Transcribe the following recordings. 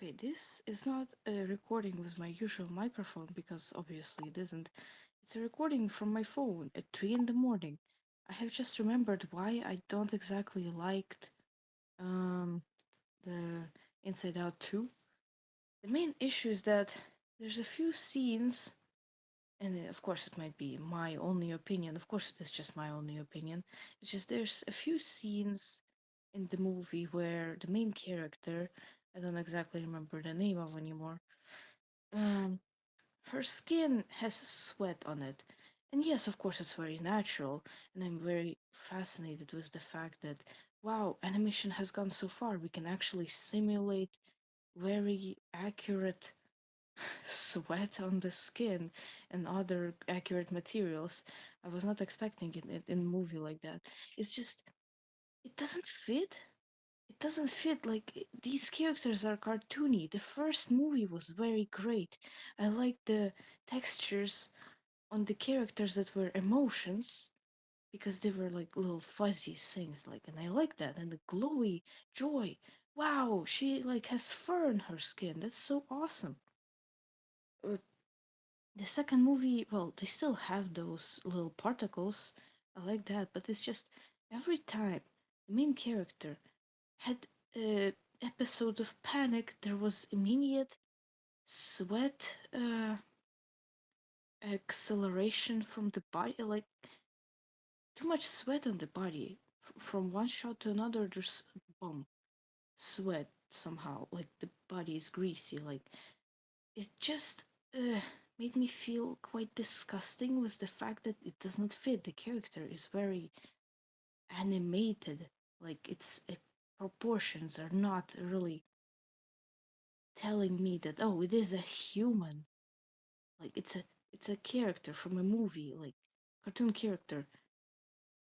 Okay, this is not a recording with my usual microphone because obviously it isn't. It's a recording from my phone at 3 in the morning. I have just remembered why I don't exactly liked um, the Inside Out 2. The main issue is that there's a few scenes, and of course it might be my only opinion. Of course it is just my only opinion. It's just there's a few scenes in the movie where the main character, I don't exactly remember the name of anymore, um, her skin has sweat on it. And yes, of course, it's very natural. And I'm very fascinated with the fact that, wow, animation has gone so far. We can actually simulate very accurate sweat on the skin and other accurate materials. I was not expecting it in a movie like that. It's just, it doesn't fit. It doesn't fit. These characters are cartoony. The first movie was very great. I liked the textures on the characters that were emotions because they were like little fuzzy things, like, and I like that. And the glowy joy, wow, she like has fur in her skin. That's so awesome. uh, the second movie, well, they still have those little particles. I like that, but it's just every time the main character had episodes of panic, there was immediate sweat acceleration from the body, like too much sweat on the body. From one shot to another, there's boom, sweat somehow. Like the body is greasy. Like it just made me feel quite disgusting with the fact that it does not fit. The character is very animated. Like it proportions are not really telling me that oh it is a human. Like it's a character from a movie, like cartoon character.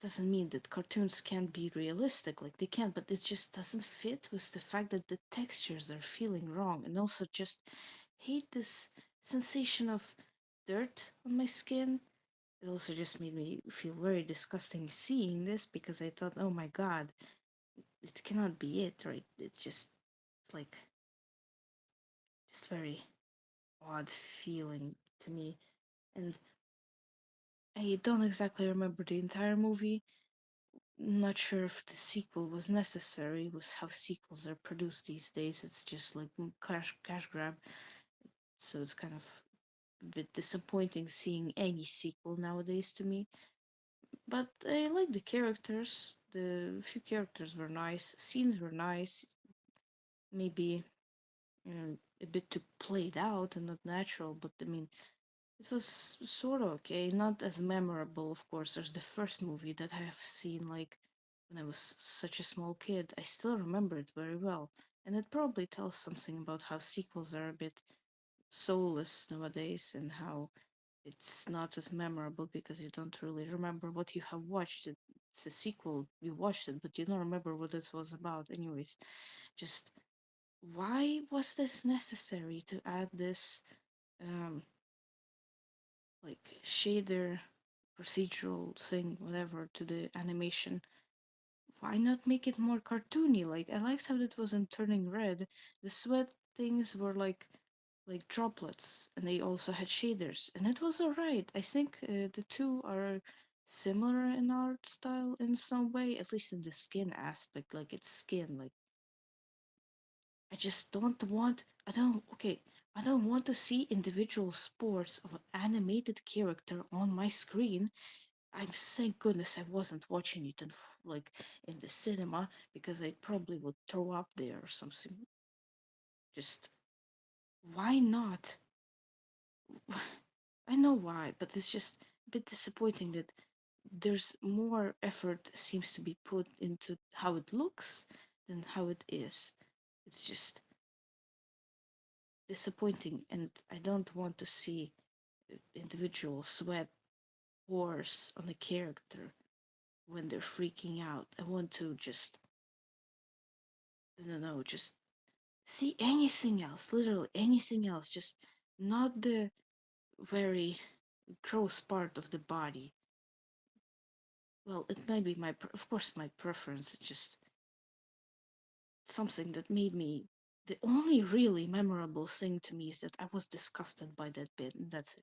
Doesn't mean that cartoons can't be realistic, like they can, but it just doesn't fit with the fact that the textures are feeling wrong. And also just hate this sensation of dirt on my skin. It also just made me feel very disgusting seeing this because I thought, oh my god, it cannot be it, right? It's just like just very odd feeling to me. And I don't exactly remember the entire movie. Not sure if the sequel was necessary with how sequels are produced these days. It's just like cash grab. So it's kind of a bit disappointing seeing any sequel nowadays to me. But I like the characters. The few characters were nice. Scenes were nice. Maybe a bit too played out and not natural. But I mean, it was sort of okay. Not as memorable, of course, as the first movie that I have seen like when I was such a small kid. I still remember it very well. And it probably tells something about how sequels are a bit soulless nowadays and how it's not as memorable because you don't really remember what you have watched. It's a sequel, you watched it, but you don't remember what it was about. Anyways, just why was this necessary to add this um, like shader procedural thing, whatever, to the animation? Why not make it more cartoony? Like I liked how it wasn't turning red. The sweat things were like droplets, and they also had shaders, and it was alright. I think the two are similar in art style in some way, at least in the skin aspect. Like it's skin. Like I just don't want. I don't. Okay. I don't want to see individual sports of an animated character on my screen. I'm thank goodness I wasn't watching it like in the cinema because I probably would throw up there or something. Just why not? I know why, but it's just a bit disappointing that there's more effort seems to be put into how it looks than how it is. It's just disappointing, and I don't want to see individual sweat pores on a character when they're freaking out. I want to just, I don't know, just see anything else, literally anything else, just not the very gross part of the body. Well, it might be of course, my preference. It's just something that made me The only really memorable thing to me is that I was disgusted by that bit, and that's it.